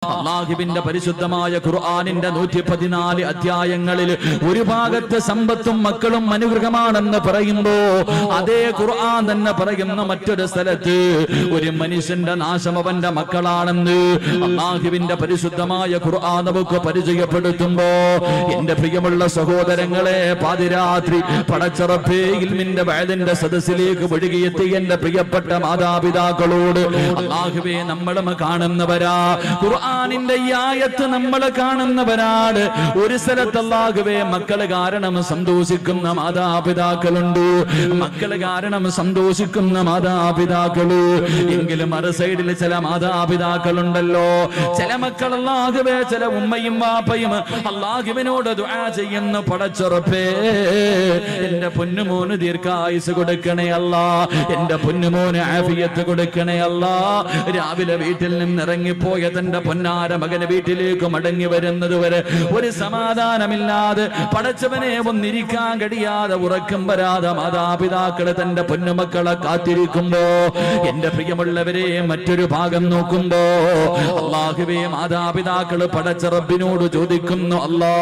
അല്ലാഹുവിന്റെ പരിശുദ്ധമായ ഖുർആനിന്റെ 114 അധ്യായങ്ങളിൽ ഒരു ഭാഗത്ത് സമ്പത്തും മക്കളും അനുഗ്രഹമാണെന്ന് പറയുമ്പോ അതേ ഖുർആൻ തന്നെ പറയുന്ന മറ്റൊരു സ്ഥലത്ത് ഒരു മനുഷ്യന്റെ നാശം അവന്റെ മക്കളാണെന്ന് അല്ലാഹുവിന്റെ പരിശുദ്ധമായ ഖുർആൻ നമുക്ക് പരിചയപ്പെടുത്തുമ്പോ എന്റെ പ്രിയമുള്ള സഹോദരങ്ങളെ, പാതിരാത്രി പടച്ചറപ്പേ ഇൽമിന്റെ വഅദിന്റെ സദസ്സിലേക്ക് ഒഴുകിയെത്തി എന്റെ പ്രിയപ്പെട്ട മാതാപിതാക്കളോട് അല്ലാഹുവേ നമ്മളും കാണുന്നവരാ, ഖുർആനിന്റെ ഈ ആയത്ത് നമ്മൾ കാണുന്നവരാണ്. ഒരു സ്ഥലത്ത് അല്ലാഹുവേ മക്കള് കാരണം സന്തോഷിക്കുന്ന മാതാപിതാക്കളുണ്ട്, മക്കള് കാരണം സന്തോഷിക്കുന്ന മാതാപിതാക്കള്. എങ്കിലും മറു സൈഡിൽ ചില മാതാപിതാക്കളുണ്ടല്ലോ, ചില മക്കൾ അല്ലാഹുവേ, ചില ഉമ്മയും വാപ്പയും അല്ലാഹുവിനോട് ദുആ ചെയ്യുന്ന പടച്ചുറപ്പേ എന്റെ പൊന്നുമോന് ദീർഘായുസ് കൊടുക്കണേ അല്ലാ, എന്റെ പൊന്നുമോന് ആഫിയത്ത് കൊടുക്കണേ അല്ലാ. രാവിലെ വീട്ടിൽ നിന്ന് ഇറങ്ങിപ്പോയ തന്റെ പൊന്നാര മകന് വീട്ടിലേക്ക് മടങ്ങി വരുന്നത് വരെ ഒരു സമാധാനമില്ലാതെ പടച്ചവനെ ഒന്നിരിക്കാൻ കഴിയാതെ ഉറക്കം വരാതെ മാതാപിതാക്കള് തന്റെ പൊന്നുമക്കളെ കാത്തിരിക്കുമ്പോ എന്റെ പ്രിയമുള്ളവരെ മറ്റൊരു ഭാഗം നോക്കുമ്പോ അല്ലാഹുവേ മാതാപിതാക്കള് പടച്ച റബ്ബിനോട് ചോദിക്കുന്നു, അല്ലാ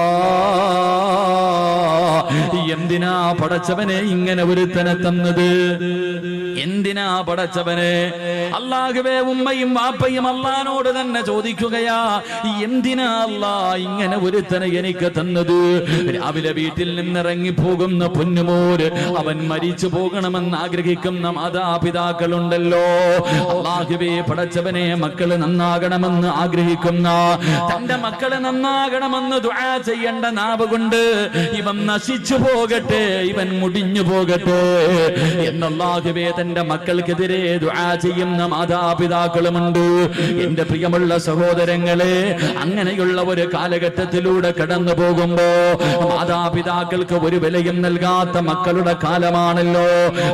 എന്തിനാ പടച്ചവനെ ഇങ്ങനെ ഒരുത്തനെ തന്നത്, എന്തിനാ പടച്ചവനെ? അല്ലാഹുവേ ഉമ്മയും വാപ്പയും അല്ലാഹുവോട് തന്നെ ചോദിക്കുകയാ, എന്തിനാ അല്ലാ ഇങ്ങനെ ഒരുത്തനെ എനിക്ക് തന്നത്? രാവിലെ വീട്ടിൽ നിന്നിറങ്ങി പോകുന്ന പൊന്നുമോര് അവൻ മരിച്ചു പോകണമെന്ന് ആഗ്രഹിക്കുന്ന മാതാപിതാക്കളുണ്ടല്ലോ. അല്ലാഹുവേ പടച്ചവനെ മക്കള് നന്നാകണമെന്ന് ആഗ്രഹിക്കുന്ന, തന്റെ മക്കള് നന്നാകണമെന്ന് ദുആ ചെയ്യേണ്ട നാവ് കൊണ്ട് ഇവൻ നശിച്ചു പോകട്ടെ, ഇവൻ മുടിഞ്ഞു പോകട്ടെ എന്നല്ലാഹുവേ തന്റെ മക്കൾക്കെതിരെ ദുആ ചെയ്യുന്ന മാതാപിതാക്കളുമുണ്ട്. എന്റെ പ്രിയമുള്ള സഹോദരങ്ങളെ, അങ്ങനെയുള്ള ഒരു കാലഘട്ടത്തിലൂടെ കടന്നു പോകുമ്പോ മാതാപിതാക്കൾക്ക് ഒരു വിലയും നൽകാത്ത മക്കളുടെ കാലമാണല്ലോ.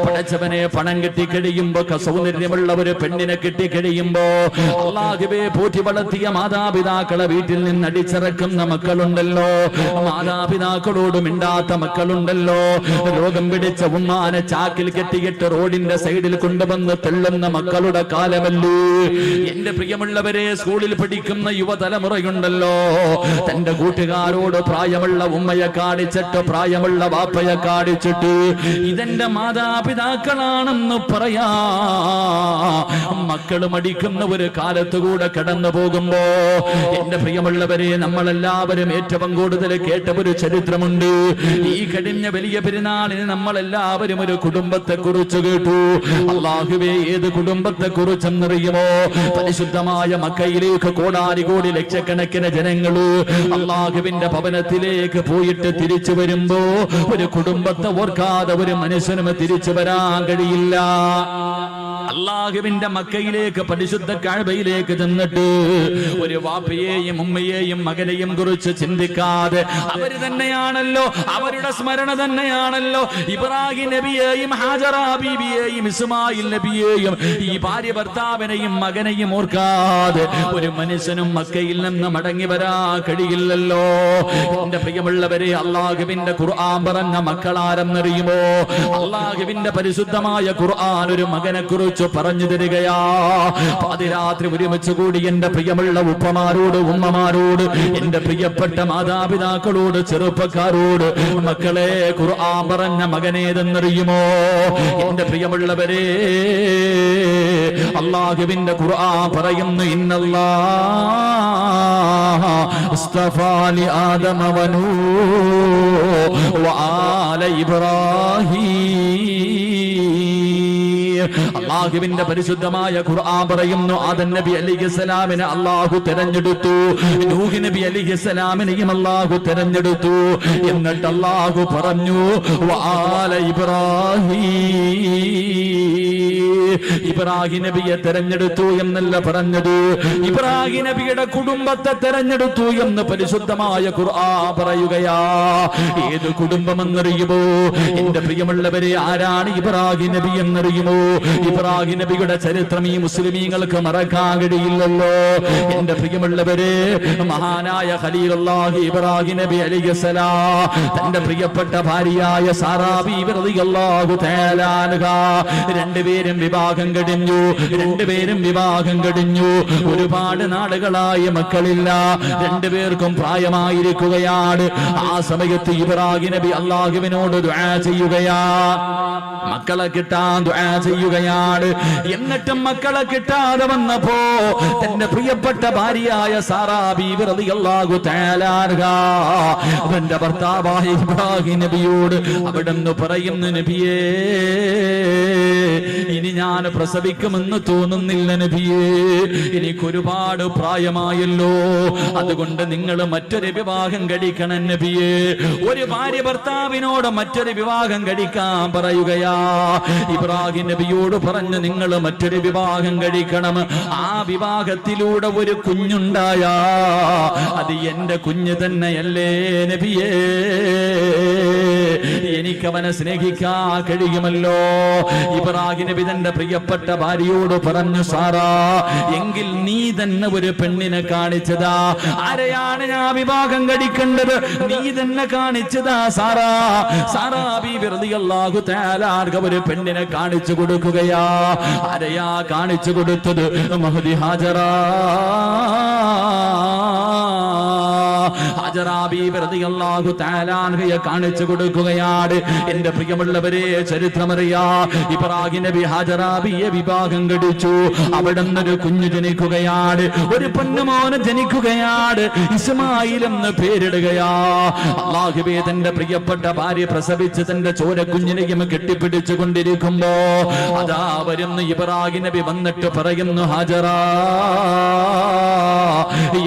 പടച്ചവനെ പണം കിട്ടിക്കഴിയുമ്പോ, സൗന്ദര്യമുള്ള ഒരു പെണ്ണിനെ കിട്ടിക്കഴിയുമ്പോ അല്ലാഹുവേ പോറ്റി വളർത്തിയ മാതാപിതാക്കളെ വീട്ടിൽ നിന്ന് അടിച്ചിറക്കുന്ന മക്കളുണ്ടല്ലോ, മാതാപിതാക്കളോട് മിണ്ടാത്ത മക്കളുണ്ടല്ലോ, രോഗം പിടിച്ച ഉമ്മാനെ ചാക്കിൽ കെട്ടിയിട്ട് റോഡിന്റെ സൈഡിൽ കൊണ്ടുവന്ന് തെള്ളുന്ന മക്കളുടെ കാലമല്ലേ. എന്റെ പ്രിയമുള്ളവരെ, സ്കൂളിൽ പഠിക്കുന്ന യുവതലമുറയുണ്ടല്ലോ, തന്റെ കൂട്ടുകാരോട് പ്രായമുള്ള ഉമ്മയെ കാണിച്ചിട്ട് പ്രായമുള്ള വാപ്പയെ കാണിച്ചിട്ട് ഇതെന്റെ മാതാപിതാക്കളാണെന്ന് പറയാ മക്കള് മടിക്കുന്ന ഒരു കാലത്തുകൂടെ കടന്നു പോകുമ്പോ എന്റെ പ്രിയമുള്ളവരെ, നമ്മളെല്ലാവരും ഏറ്റവും കൂടുതൽ കേട്ട ഒരു ചരിത്രമുണ്ട്. ഈ കഴിഞ്ഞ വലിയ പെരുന്നാളിന് നമ്മളെല്ലാവരും ഒരു കുടുംബത്തെ കുറിച്ച് കേട്ടു. അല്ലാഹുവേ ഏത് കുടുംബത്തെ കുറിച്ചെന്നറിയുമോ? പരിശുദ്ധമായ മക്കയിലേക്ക് കോടാനുകോടി ലക്ഷക്കണക്കിന് ജനങ്ങള് അല്ലാഹുവിന്റെ ഭവനത്തിലേക്ക് പോയിട്ട് തിരിച്ചു വരുമ്പോ ഒരു കുടുംബത്തെ ഓർക്കാതെ ഒരു മനുഷ്യനും തിരിച്ചു വരാൻ കഴിയില്ല. അല്ലാഹുവിന്റെ മക്കയിലേക്ക് പരിശുദ്ധ കഅബയിലേക്ക് ചെന്നിട്ട് ഒരു വാപ്പയെയും ഉമ്മയെയും മകനെയും കുറിച്ച് ചിന്തിക്കാതെ അവര് തന്നെയാണല്ലോ, അവരുടെ സ്മരണ തന്നെയാണല്ലോ ഇബ്രാഹിം നബിയെയും ഹാജറ ബീബിയെയും ഇസ്മായിൽ നബിയെയും ഈ ഭാര്യ ഭർത്താവിനെയും മകനെയും ഓർക്കാതെ ഒരു മനുഷ്യനും മക്കയിൽ നിന്ന് മടങ്ങി വരാൻ കഴിയില്ലല്ലോ. എന്റെ പ്രിയമുള്ളവരെ, അല്ലാഹുവിന്റെ ഖുർആൻ പറഞ്ഞ മക്കളാരെന്നറിയുമോ? അല്ലാഹുവിന്റെ പരിശുദ്ധമായ ഖുർആൻ ഒരു മകനെ കുറിച്ച് പറഞ്ഞു തരികയാ. പാതിരാത്രി ഒരുമിച്ച് കൂടി എന്റെ പ്രിയമുള്ള ഉപ്പമാരോട് ഉമ്മമാരോട് എന്റെ പ്രിയപ്പെട്ട മാതാപിതാക്കളോട് ചെറുപ്പക്കാരോട്, മക്കളെ ഖുർആൻ പറഞ്ഞ മകനേതെന്നറിയുമോ? എന്റെ പ്രിയമുള്ളവരെ, അല്ലാഹുവിന്റെ ഖുർആൻ പറയുന്നു, ഇന്നല്ലാഹ ഇസ്തഫാ ലി ആദമ വനൂഹ വആല ഇബ്രാഹീം. അല്ലാഹുവിന്റെ പരിശുദ്ധമായ ഖുർആൻ പറയുന്നു, ആദം നബി അലൈഹിസ്സലാമിനെ അല്ലാഹു തിരഞ്ഞെടുത്തു, നൂഹ് നബി അലൈഹിസ്സലാമിനെയും അല്ലാഹു തിരഞ്ഞെടുത്തു. എന്നിട്ട് അല്ലാഹു പറഞ്ഞു വആല ഇബ്രാഹിം നബിയെ തെരഞ്ഞെടുത്തു എന്നല്ല പറഞ്ഞത്, ഇബ്രാഹിം നബിയുടെ കുടുംബത്തെ തെരഞ്ഞെടുത്തു എന്ന് പരിശുദ്ധമായ ഖുർആൻ പറയുകയാ. ഏത് കുടുംബമെന്നറിയുമോ? എന്റെ പ്രിയമുള്ളവരെ, ആരാണ് ഇബ്രാഹിം നബി എന്നറിയുമോ? ഇബ്രാഹിം നബിയുടെ ചരിത്രം ഈ മുസ്ലിമീങ്ങൾക്ക് മറക്കാൻ കഴിയില്ലല്ലോ. എന്റെ പ്രിയമുള്ളവരെ, മഹാനായ ഖലീലുള്ളാഹി ഇബ്രാഹിം നബി അലൈഹിസ്സലാം തന്റെ പ്രിയപ്പെട്ട ഭാര്യയായ സാറാ ബീവി റളിയല്ലാഹു തആല അൻഹ രണ്ടുപേരും വിവാഹം കഴിഞ്ഞു. ഒരുപാട് നാളുകളായി മക്കളില്ല, രണ്ടുപേർക്കും പ്രായമായിരിക്കുകയാണ്. ആ സമയത്ത് ഇബ്രാഹിം നബി അല്ലാഹുവിനോട് ദുആ ചെയ്യുകയാ, മക്കളെ കിട്ടാൻ ദുആ ചെയ്യുകയാണ്. എന്നിട്ടും മക്കളെ കിട്ടാതെ വന്നപ്പോ തന്റെ പ്രിയപ്പെട്ട ഭാര്യയായ സാറാ ബീവി റളിയല്ലാഹു തആല അൻഹ അവന്റെ ഭർത്താവായ ഇബ്രാഹിം നബിയോട് അവിടുന്ന് പറയുന്നു, നബിയേ, ഇനി ഞാൻ പ്രസവിക്കുമെന്ന് തോന്നുന്നില്ല നബിയേ, എനിക്കൊരുപാട് പ്രായമായല്ലോ, അതുകൊണ്ട് നിങ്ങൾ മറ്റൊരു വിവാഹം കഴിക്കണം നബിയേ. ഒരു ഭാര്യ ഭർത്താവിനോട് മറ്റൊരു വിവാഹം കഴിക്കാൻ പറയുകയാ. ഇബ്രാഹിം നബിയോട് പറഞ്ഞു, നിങ്ങൾ മറ്റൊരു വിവാഹം കഴിക്കണം. ആ വിവാഹത്തിലൂടെ ഒരു കുഞ്ഞുണ്ടായാ അത് എന്റെ കുഞ്ഞ് തന്നെയല്ലേ നബിയേ, എനിക്കവനെ സ്നേഹിക്കാൻ കഴിയുമല്ലോ. ഇബ്രാഹിം നബി തന്റെ പ്രിയപ്പെട്ട ഭാര്യയോട് പറഞ്ഞു, സാറാ, എങ്കിൽ നീ തന്നെ ഒരു പെണ്ണിനെ കാണിച്ചതാ. ആരെയാണ് ഞാൻ വിവാഹം കഴിക്കേണ്ടത്? നീ തന്നെ കാണിച്ചതാ സാറാ. സാറാ ബീവി റളിയല്ലാഹു തആല അൻഹ ഒരു പെണ്ണിനെ കാണിച്ചു കൊടുക്കുകയാ. ആരെയാ കാണിച്ചു കൊടുത്തത്? മഹദി ഹാജറാ. ഹാജറാ ബീവി റളിയല്ലാഹു തആല അൻഹയെ കാണിച്ചു കൊടുക്കുകയാണ്. എന്റെ പ്രിയമുള്ളവരെ, ചരിത്രമറിയാ, ഇബ്രാഹിം നബി ഹാജറാ ബിയെ വിവാഹം കഴിച്ചു. അവിടെ നിന്നൊരു കുഞ്ഞു ജനിക്കുകയാണ്, ഒരു പൊന്നുമോന് ജനിക്കുകയാണ്. ഇസ്മായിൽ എന്ന് പേരിടുകയാ. അല്ലാഹുവേ, തന്റെ പ്രിയപ്പെട്ട ഭാര്യ പ്രസവിച്ച് തന്റെ ചോര കുഞ്ഞിനെയും കെട്ടിപ്പിടിച്ചു കൊണ്ടിരിക്കുമ്പോ അതാ വരുന്നു ഇബ്രാഹിം നബി. വന്നിട്ട് പറയുന്നു, ഹാജറാ,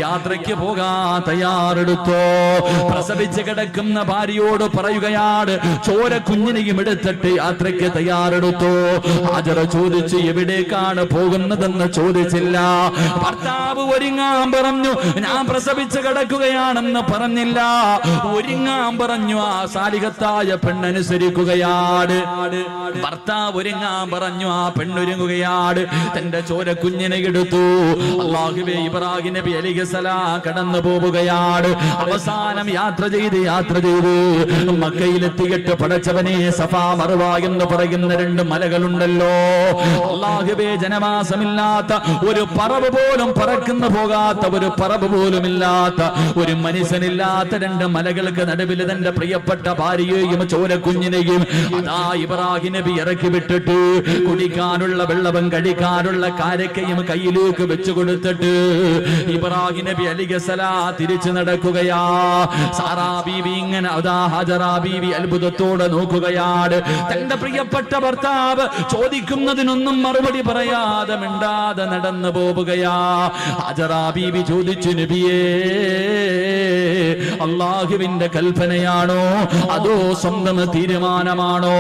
യാത്രയ്ക്ക് പോകാൻ തയ്യാറെടുത്തോ. പ്രസവിച്ച് കിടക്കുന്ന ഭാര്യയോട് പറയുകയാണ്, ചോര കുഞ്ഞിനെയും എടുത്തിട്ട് യാത്രയ്ക്ക് തയ്യാറെടുത്തോ. ഹാജറ ചോദിച്ചു, എവിടേക്കാണ് പോകുന്നതെന്ന് ചോദിച്ചില്ല. ഭർത്താവ് ഒരുങ്ങാൻ പറഞ്ഞു, ഞാൻ പ്രസവിച്ച് കിടക്കുകയാണെന്ന് പറഞ്ഞില്ല, ഒരുങ്ങാൻ പറഞ്ഞു. ആ സാലിഹത്തായ പെണ്ണനുസരിക്കുകയാണ്. ഭർത്താവ് ഒരുങ്ങാൻ പറഞ്ഞു, ആ പെണ്ണൊരുങ്ങുകയാണ്. തന്റെ ചോര കുഞ്ഞിനെ എടുത്തു. അല്ലാഹുവേ, ഇബ്രാഹിം നബി അലൈഹിസ്സലാം കടന്നു പോവുകയാണ്. അവസാനം യാത്ര ചെയ്ത് മക്കയിലെത്തിയിട്ട് പടച്ചവനെ, സഫാ മർവ എന്ന് പറയുന്ന രണ്ട് മലകളുണ്ടല്ലോ. അല്ലാഹുവേ, ജനവാസമില്ലാത്ത ഒരു പറവ് പോലും പറക്കുന്ന പോകാത്ത ഒരു പറവ് പോലും ഇല്ലാത്ത ഒരു മനുഷ്യനില്ലാത്ത രണ്ട് മലകൾക്ക് നടുവിൽ തന്റെ പ്രിയപ്പെട്ട ഭാര്യയെയും ചോര കുഞ്ഞിനെയും അതാ ഇബ്രാഹിം നബി ഇറക്കി വിട്ടിട്ട് കുടിക്കാനുള്ള വെള്ളവും കഴിക്കാനുള്ള കാരക്കയും കയ്യിലേക്ക് വെച്ചു കൊടുത്തിട്ട് ഇബ്രാഹിം നബി അലൈഹിസ്സലാം തിരിച്ചു നടക്കുകയാ. സാറാ ബീവി ഇങ്ങനെ അതാ ഹാജറാ ബീവി അത്ഭുതത്തോടെ നോക്കുകയാണ്. തന്റെ പ്രിയപ്പെട്ട ഭർത്താവ് ചോദിക്കുന്നതിനൊന്നും മറുപടി പറയാതെ മിണ്ടാതെ നടന്നു പോവുകയാ. ഹാജറാ ബീവി ചോദിച്ചു, നബിയേ, അല്ലാഹുവിന്റെ കൽപ്പനയാണോ അതോ സ്വന്തം തീരുമാനമാണോ?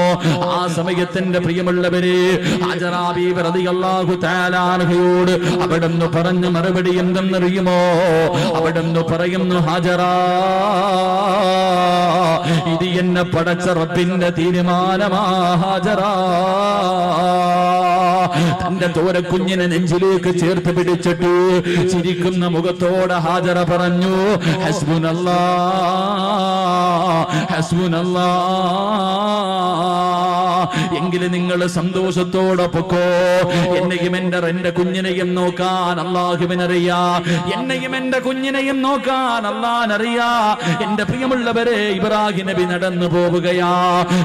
ആ സമയത്തിന്റെ പ്രിയമുള്ളവരെ, ഹാജറാ ബീവി റളിയല്ലാഹു തആല അൻഹയോട് അവിടുന്ന് പറഞ്ഞ മറുപടി എന്തെന്നറിയുമോ? അവിടുന്ന് പറയുന്നു, ഹാജറാ, ഇത് എന്നെ പടച്ച റബ്ബിന്റെ തീരുമാനമാ ഹാജറാ. തന്റെ തോരക്കുഞ്ഞിനെ നെഞ്ചിലേക്ക് ചേർത്ത് പിടിച്ചിട്ട് ചിരിക്കുന്ന മുഖത്തോടെ ഹാജറ പറഞ്ഞു, ഹസ്ബുനല്ലാഹ്, ഹസ്ബുനല്ലാഹ്, എങ്കിലും നിങ്ങൾ സന്തോഷത്തോടെ പൊക്കോ. എന്നെയും എന്റെ കുഞ്ഞിനെയും നോക്കാൻ അല്ലാഹുവിനറിയാ, എന്നെയും എന്റെ കുഞ്ഞിനെയും നോക്കാൻ അല്ലാഹുവിനറിയാ. എന്റെ പ്രിയമുള്ളവരെ, ഇബ്രാഹിം നബി നടന്നു പോവുകയാ.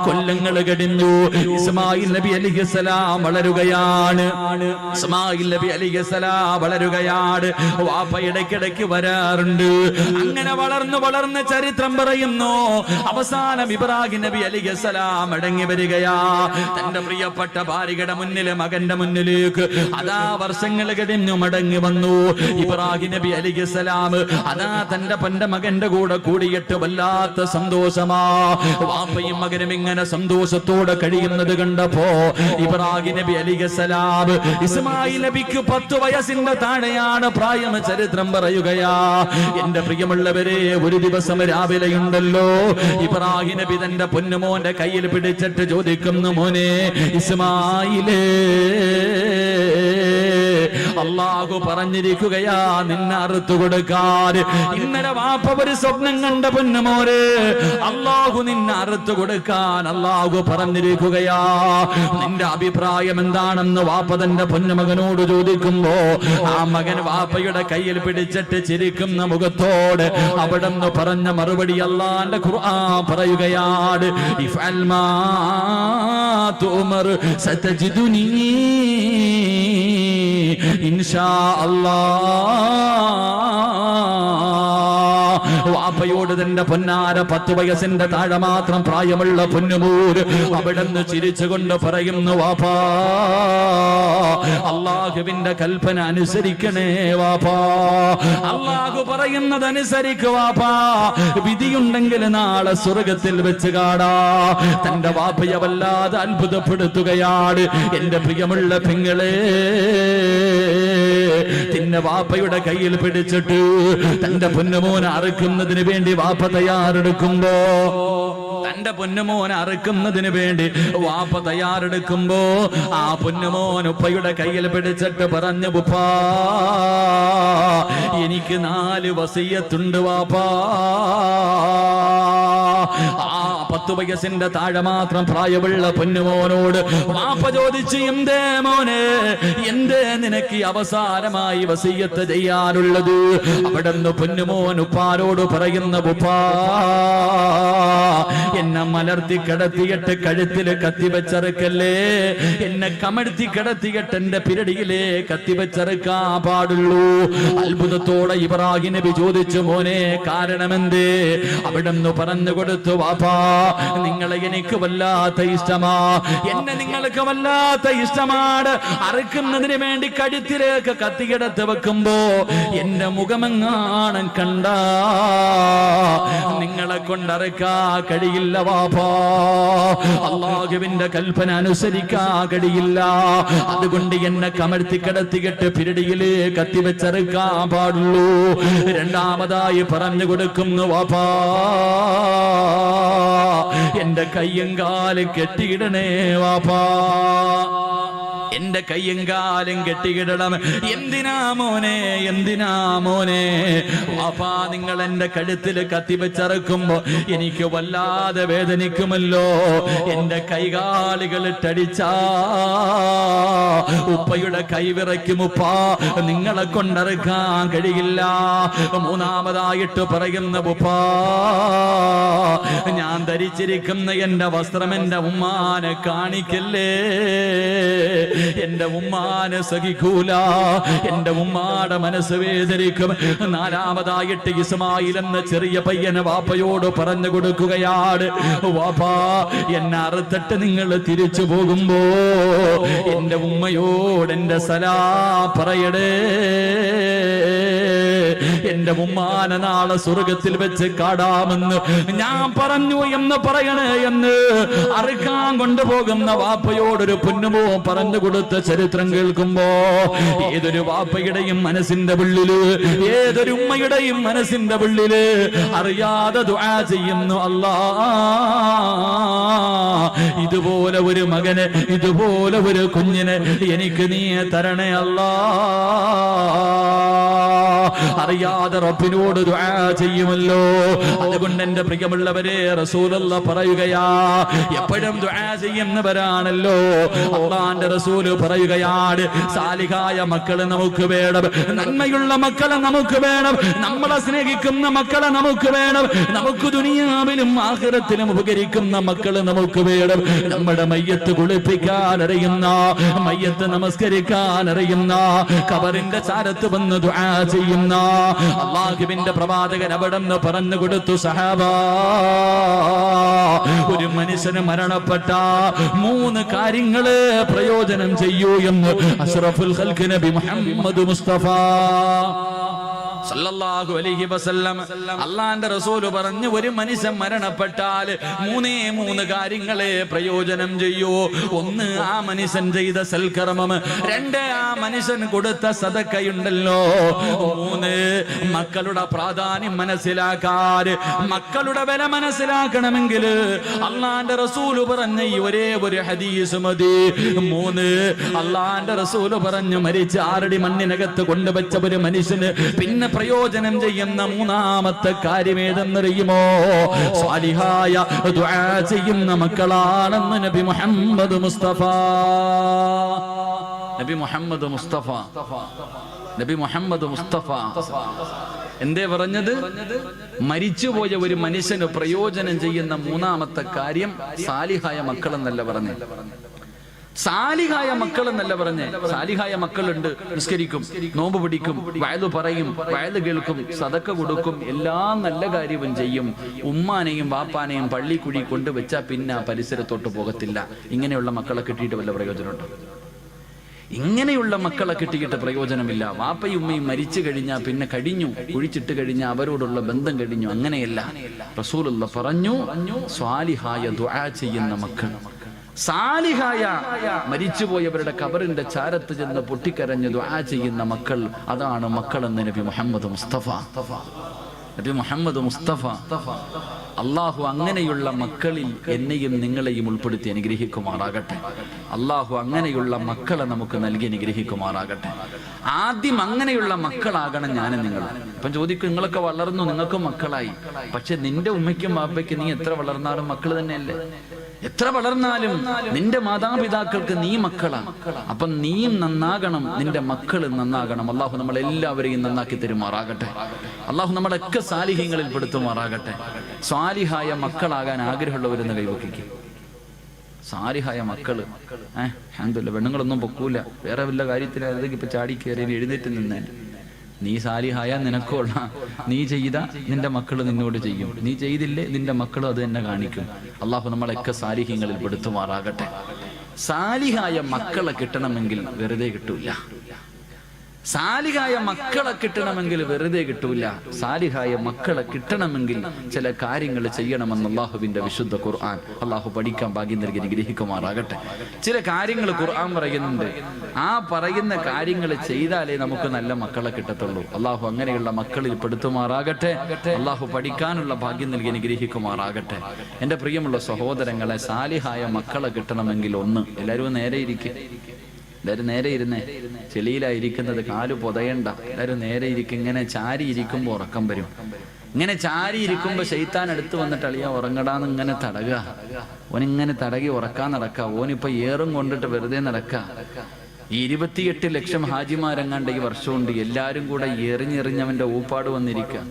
കൊല്ലങ്ങൾ കഴിഞ്ഞു. ഇസ്മായിൽ നബി അലൈഹിസ്സലാം വളരുകയാണ്. ഇസ്മായിൽ നബി അലൈഹിസ്സലാം വളരുകയാണ്. വാപ്പ ഇടയ്ക്കിടയ്ക്ക് വരാറുണ്ട്. അങ്ങനെ വളർന്ന് ചരിത്രം പറയുന്നു. അവസാനം ഇബ്രാഹിം നബി അലൈഹിസ്സലാം മടങ്ങി വരികയാ. തന്റെ പ്രിയപ്പെട്ട ഭാര്യയുടെ മുന്നില്, മകന്റെ മുന്നിലേക്ക് അതാ വർഷങ്ങൾ കഴിഞ്ഞു മടങ്ങി വന്നു. ഇബ്രാഹിം നബി അലൈഹിസ്സലാം അതാ തന്റെ മകന്റെ കൂടെ കൂടിയിട്ട് വല്ലാത്ത സന്തോഷമാ. വാപ്പയും മകനും ഇങ്ങനെ സന്തോഷത്തോടെ കഴിയുന്നത് കണ്ടപ്പോ ഇബ്രാഹിം നബി അലൈഹിസ്സലാം ഇസ്മായിൽ നബിക്ക് 10 വയസ്സിന്റെ താഴെയാണ് പ്രായം. ചരിത്രം പറയുകയാ. എന്റെ പ്രിയമുള്ളവരെ, ഒരു ദിവസം രാവിലെയുണ്ടല്ലോ, ഇബ്രാഹിം നബി തന്റെ പൊന്നുമോന്റെ കയ്യിൽ പിടിച്ചിട്ട് ചോദിക്കുന്നു, മോനെ ഇസ്മായിലേ, അല്ലാഹു പറഞ്ഞിരിക്കുകയാ നിന്നെ അറുത്തു കൊടുക്കാൻ. ഇന്നലെ വാപ്പ ഒരു സ്വപ്നം കണ്ട പൊന്നുമോനെ, അല്ലാഹു നിന്നെ അറുത്തു കൊടുക്കാൻ അല്ലാഹു പറഞ്ഞിരിക്കുകയാ. നിന്റെ അഭിപ്രായം എന്താണെന്ന് വാപ്പ തന്റെ പൊന്നുമകനോട് ചോദിക്കുമ്പോ ആ മകൻ വാപ്പയുടെ കയ്യിൽ പിടിച്ചിട്ട് ചിരിക്കുന്ന മുഖത്തോട് അവിടെന്ന് പറഞ്ഞ മറുപടി അല്ലാഹുവിന്റെ ഖുർആൻ പറയുകയാണ്, ഇഫ്അൽ മാ തുമർ സതജിദുനി ഇൻഷാ അല്ലാഹ്. വാപ്പയോട് തന്റെ പൊന്നാര 10 വയസ്സിന്റെ താഴെ മാത്രം പ്രായമുള്ള പൊന്നുമൂര് അവിടെന്ന് ചിരിച്ചുകൊണ്ട് പറയുന്നു, വാപ്പാ അല്ലാഹുവിന്റെ കൽപ്പന അനുസരിക്കണേ വാപ്പാ, അല്ലാഹു പറയുന്നത് അനുസരിക്കുക വാപ്പാ, വിധിയുണ്ടെങ്കിൽ നാളെ സ്വർഗത്തിൽ വെച്ച് കാണാ. തന്റെ വാപ്പയെ വല്ലാതെ അത്ഭുതപ്പെടുത്തുകയാണ്. എന്റെ പ്രിയമുള്ള പെങ്ങളെ, തിന്ന വാപ്പയുടെ കയ്യിൽ പിടിച്ചിട്ട് തന്റെ പൊന്നുമോനെ അറുക്കുന്നതിന് വേണ്ടി വാപ്പ തയ്യാറെടുക്കുമ്പോ, തന്റെ പൊന്നുമോനെ അറുക്കുന്നതിന് വേണ്ടി വാപ്പ തയ്യാറെടുക്കുമ്പോ ആ പൊന്നുമോൻ ഉപ്പയുടെ കയ്യിൽ പിടിച്ചിട്ട് പറഞ്ഞു, ഉപ്പാ എനിക്ക് 4 വസിയ്യത്തുണ്ട് വാപ്പാ. ആ 10 വയസ്സിന്റെ താഴെ മാത്രം പ്രായമുള്ള പൊന്നുമോനോട് വാപ്പ ചോദിച്ചു, എന്തേ മോനെ, എന്തേ നിനക്ക് അവസാനമായി വസിയ്യത്ത് ചെയ്യാനുള്ളത്? അവിടുന്ന് പൊന്നുമോൻ ഉപ്പാരോട് പറയുന്ന, ഉപ്പാ എന്നെ മലർത്തി കിടത്തിയിട്ട് കഴുത്തില് കത്തിവെച്ചറുക്കല്ലേ, എന്നെ കമഴ്ത്തി കിടത്തിയിട്ട് എന്റെ പിരടിയിലെ കത്തിവെച്ചറുക്കാൻ പാടുള്ളൂ. അത്ഭുതത്തോടെ ഇബ്രാഹിം നബി ചോദിച്ചു, മോനെ കാരണമെന്തേ? അവിടുന്ന് പറഞ്ഞു കൊടുത്തു, വാപ്പാ നിങ്ങളെ എനിക്ക് വല്ലാത്ത ഇഷ്ടമാ, എന്നെ നിങ്ങൾക്ക് വല്ലാത്ത ഇഷ്ടമാണ്. അറുക്കുന്നതിന് വേണ്ടി കഴുത്തിലേക്ക് കത്തികിടത്ത് വെക്കുമ്പോ എന്റെ മുഖമെങ്ങാണം കണ്ട നിങ്ങളെ കൊണ്ടറുക്കാ കഴിയില്ല വാപ്പാ, അല്ലാഹുവിന്റെ കൽപ്പന അനുസരിക്കാ കഴിയില്ല. അതുകൊണ്ട് എന്നെ കമഴ്ത്തി കിടത്തിയിട്ട് പിരടിയില് കത്തിവെച്ചറുക്കാൻ പാടുള്ളൂ. രണ്ടാമതായി പറഞ്ഞു കൊടുക്കുന്നു, വാപ്പാ എന്റെ കയ്യും കാലും കെട്ടിയിടണേ വാപ്പാ, എന്റെ കയ്യും കാലും കെട്ടിയിടണം. എന്തിനാ മോനെ, എന്തിനാ മോനെ? വാപ്പാ നിങ്ങൾ എന്റെ കഴുത്തിൽ കത്തിവെച്ചറക്കുമ്പോ എനിക്ക് വല്ലാതെ വേദനിക്കുമല്ലോ. എന്റെ കൈകാലുകൾ ഇട്ടടിച്ചാ ഉപ്പയുടെ കൈവിറയ്ക്കും ഉപ്പാ, നിങ്ങളെ കൊണ്ടറുക്കാൻ കഴിയില്ല. മൂന്നാമതായിട്ട് പറയുന്ന, ഉപ്പാ ഞാൻ ധരിച്ചിരിക്കുന്ന എന്റെ വസ്ത്രം എന്റെ ഉമ്മാനെ കാണിക്കല്ലേ, എന്റെ ഉമ്മാനെ സഹിക്കൂല, എന്റെ ഉമ്മാടെ മനസ്സ് വേദനിക്കും. നാലാമതായിട്ട് ഇസ്മായിൽ എന്ന ചെറിയ പയ്യന് വാപ്പയോട് പറഞ്ഞു കൊടുക്കുകയാണ്, വാപ്പാ എന്നെ അറുത്തിട്ട് നിങ്ങൾ തിരിച്ചു പോകുമ്പോ എന്റെ ഉമ്മയോട് എന്റെ സലാം പറയടേ, എന്റെ ഉമ്മാനെ നാളെ സ്വർഗത്തിൽ വെച്ച് കാടാമെന്ന് ഞാൻ പറഞ്ഞു എന്ന് പറയണേ എന്ന് അറുക്കാൻ കൊണ്ടുപോകുന്ന വാപ്പയോടൊരു പൊന്നുമോ പറഞ്ഞു കൊടുത്ത ചരിത്രം കേൾക്കുമ്പോ ഏതൊരു വാപ്പയുടെയും മനസ്സിന്റെ ഉള്ളില്, ഏതൊരു ഉമ്മയുടെയും മനസ്സിന്റെ ഉള്ളില് അറിയാതെ ദുആ ചെയ്യുന്നു, അല്ലാ ഇതുപോലെ ഒരു മകന്, ഇതുപോലെ ഒരു കുഞ്ഞിന് എനിക്ക് നീ തരണേ അല്ലാ. അറിയാതെ റബ്ബിനോട് ദുആ ചെയ്യുമല്ലോ. അതുകൊണ്ട് എന്റെ പ്രിയമുള്ളവരെ റസൂലുള്ളാഹി പറയുകയാ, എപ്പോഴും ദുആ ചെയ്യുന്നവരാണല്ലോ. അല്ലാഹുവിന്റെ റസൂൽ പറയുകയാണ്, സാലിഹായ മക്കളെ നമുക്ക് വേണം, നന്മയുള്ള മക്കളെ നമുക്ക് വേണം, നമ്മളെ സ്നേഹിക്കുന്ന മക്കളെ നമുക്ക് വേണം, നമുക്ക് ദുനിയാവിലും ആഖിറത്തിലും ഉപകരിക്കുന്ന മക്കളെ നമുക്ക് വേണം. നമ്മുടെ മയ്യത്ത് കുളിപ്പിക്കാൻ അറിയുന്ന, മയ്യത്ത് നമസ്കരിക്കാൻ അറിയുന്ന, ഖബറിന്റെ ചാരത്ത് വന്ന് ദുആ ചെയ്യുന്ന അല്ലാഹുവിന്റെ പ്രവാചകൻ അവിടെന്ന് പറഞ്ഞു കൊടുത്തു, സഹാബാ ഒരു മനുഷ്യന് മരണപ്പെട്ട 3 കാര്യങ്ങള് പ്രയോജനം ചെയ്യൂ എന്ന് അഷ്റഫുൽ ഖൽഖ് നബി മുഹമ്മദ് മുസ്തഫ സല്ലല്ലാഹു അലൈഹി വസല്ലം അള്ളാന്റെ റസൂല് പറഞ്ഞു, ഒരു മനുഷ്യൻ മരണപ്പെട്ടാൽ മൂന്ന് കാര്യങ്ങളെ പ്രയോജനം ചെയ്യൂ. ഒന്ന്, ആ മനുഷ്യൻ ചെയ്ത സൽക്കർമ്മം. രണ്ട്, ആ മനുഷ്യൻ കൊടുത്ത സദക്കയുണ്ടല്ലോ. മൂന്ന്, മക്കളുടെ പ്രാധാന്യം മനസ്സിലാക്കാൻ, മക്കളുടെ വില മനസ്സിലാക്കണമെങ്കിൽ അള്ളാന്റെ റസൂല് പറഞ്ഞ ഈ ഒരേ ഒരു ഹദീസ് മതി. മൂന്ന്, അള്ളാന്റെ റസൂല് പറഞ്ഞു, മരിച്ച 6 അടി മണ്ണിനകത്ത് കൊണ്ടുവച്ച ഒരു മനുഷ്യന് പിന്നെ പ്രയോജനം ചെയ്യുന്ന മൂന്നാമത്തെ കാര്യം ഏതെന്നറിയുമോ? സ്വാലിഹായ ദുആ ചെയ്യുന്ന മക്കളാണെന്ന് നബി മുഹമ്മദ് മുസ്തഫ. നബി മുഹമ്മദ് മുസ്തഫ, നബി മുഹമ്മദ് മുസ്തഫ എന്തേ പറഞ്ഞത്? മരിച്ചുപോയ ഒരു മനുഷ്യന് പ്രയോജനം ചെയ്യുന്ന മൂന്നാമത്തെ കാര്യം സാലിഹായ മക്കൾ എന്നല്ല പറഞ്ഞേ, സാലിഹായ മക്കൾ എന്നല്ല പറഞ്ഞേ. സാലിഹായ മക്കളുണ്ട്, നിസ്കരിക്കും, നോമ്പ് പിടിക്കും, വയലു പറയും, വയലു കേൾക്കും, സദക്ക കൊടുക്കും, എല്ലാ നല്ല കാര്യവും ചെയ്യും. ഉമ്മാനെയും വാപ്പാനെയും പള്ളിക്കുഴി കൊണ്ടുവച്ചാൽ പിന്നെ ആ പരിസരത്തോട്ട് പോകത്തില്ല. ഇങ്ങനെയുള്ള മക്കളെ കിട്ടിയിട്ട് വല്ല പ്രയോജനമുണ്ടോ? ഇങ്ങനെയുള്ള മക്കളെ കിട്ടിയിട്ട് പ്രയോജനമില്ല. വാപ്പയും ഉമ്മയും മരിച്ചു കഴിഞ്ഞാൽ പിന്നെ കഴിഞ്ഞു, കുഴിച്ചിട്ട് കഴിഞ്ഞാൽ അവരോടുള്ള ബന്ധം കഴിഞ്ഞു. അങ്ങനെയല്ല. റസൂലുള്ള പറഞ്ഞു, സ്വാലിഹായ ദുആ ചെയ്യുന്ന മക്കൾ, സാലിഹായ മരിച്ചുപോയവരുടെ ഖബറിന്റെ ചാരത്ത് ചെന്ന് പൊട്ടിക്കരഞ്ഞ് ദുആ ചെയ്യുന്ന മക്കൾ, അതാണ് മക്കളെന്ന് നബി മുഹമ്മദ് മുസ്തഫ. നബി മുഹമ്മദ് മുസ്തഫ. അള്ളാഹു അങ്ങനെയുള്ള മക്കളിൽ എന്നെയും നിങ്ങളെയും ഉൾപ്പെടുത്തി അനുഗ്രഹിക്കുമാറാകട്ടെ. അള്ളാഹു അങ്ങനെയുള്ള മക്കളെ നമുക്ക് നൽകി അനുഗ്രഹിക്കുമാറാകട്ടെ. ആദ്യം അങ്ങനെയുള്ള മക്കളാകണം ഞാനും നിങ്ങൾ. ഇപ്പം ചോദിക്കും, നിങ്ങളൊക്കെ വളർന്നു, നിങ്ങൾക്ക് മക്കളായി, പക്ഷെ നിന്റെ ഉമ്മയ്ക്കും ബാപ്പയ്ക്ക് നീ എത്ര വളർന്നാലും മക്കൾ തന്നെയല്ലേ? എത്ര വളർന്നാലും നിന്റെ മാതാപിതാക്കൾക്ക് നീ മക്കളാണ്. അപ്പം നീയും നന്നാകണം, നിന്റെ മക്കളും നന്നാകണം. അള്ളാഹു നമ്മളെല്ലാവരെയും നന്നാക്കി തരുമാറാകട്ടെ. അള്ളാഹു നമ്മളൊക്കെ സാലിഹ്യങ്ങളിൽ പെടുത്തുമാറാകട്ടെ. സ്വാലിഹായ മക്കളാകാൻ ആഗ്രഹമുള്ളവരെന്ന് കൈവക്കിക്കും. സാലിഹായ മക്കള് അൽഹംദുലില്ലാഹ്, പെണ്ണുങ്ങളൊന്നും പൊക്കൂല, വേറെ വല്ല കാര്യത്തിലും ഇപ്പൊ ചാടി കയറി എഴുന്നേറ്റ് നിന്നേ. നീ സാലിഹായ നിനക്കുള്ള, നീ ചെയ്ത നിന്റെ മക്കൾ നിന്നോട് ചെയ്യും, നീ ചെയ്തില്ലേ നിന്റെ മക്കളും അത് തന്നെ കാണിക്കും. അള്ളാഹു നമ്മളൊക്കെ സാലിഹ്യങ്ങളിൽ പെടുത്തുമാറാകട്ടെ. സാലിഹായ മക്കളെ കിട്ടണമെങ്കിൽ വെറുതെ കിട്ടൂല. സാലിഹായ മക്കളെ കിട്ടണമെങ്കിൽ വെറുതെ കിട്ടൂല. സാലിഹായ മക്കളെ കിട്ടണമെങ്കിൽ ചില കാര്യങ്ങൾ ചെയ്യണമെന്ന് അള്ളാഹുവിന്റെ വിശുദ്ധ ഖുർആൻ. അള്ളാഹു പഠിക്കാൻ ഭാഗ്യം നൽകി അനുഗ്രഹിക്കുമാറാകട്ടെ. ചില കാര്യങ്ങൾ ഖുർആൻ പറയുന്നുണ്ട്. ആ പറയുന്ന കാര്യങ്ങൾ ചെയ്താലേ നമുക്ക് നല്ല മക്കളെ കിട്ടത്തുള്ളൂ. അള്ളാഹു അങ്ങനെയുള്ള മക്കളിൽ പെടുത്തുമാറാകട്ടെ. അള്ളാഹു പഠിക്കാനുള്ള ഭാഗ്യം നൽകി അനുഗ്രഹിക്കുമാറാകട്ടെ. എൻ്റെ പ്രിയമുള്ള സഹോദരങ്ങളെ, സാലിഹായ മക്കളെ കിട്ടണമെങ്കിൽ ഒന്ന്, എല്ലാവരും നേരെ ഇരിക്കും. എല്ലാവരും നേരെ ഇരുന്നേ. ചെളിയിലായിരിക്കുന്നത്, കാല് പൊതയണ്ട. എല്ലാവരും നേരെ ഇരിക്കും. ഇങ്ങനെ ചാരി ഇരിക്കുമ്പോൾ ഉറക്കം വരും. ഇങ്ങനെ ചാരി ഇരിക്കുമ്പോൾ ശൈത്താൻ അടുത്ത് വന്നിട്ട് അളിയാ ഉറങ്ങടാന്ന് ഇങ്ങനെ തടകുക. ഓനിങ്ങനെ തടകി ഉറക്കാൻ നടക്കുക. ഓനിപ്പോ ഏറും കൊണ്ടിട്ട് വെറുതെ നടക്കുക. ഈ 28 ലക്ഷം ഹാജിമാരെങ്ങാണ്ട് ഈ വർഷമുണ്ട്. എല്ലാരും കൂടെ എറിഞ്ഞെറിഞ്ഞവന്റെ ഊപ്പാട് വന്നിരിക്കുക.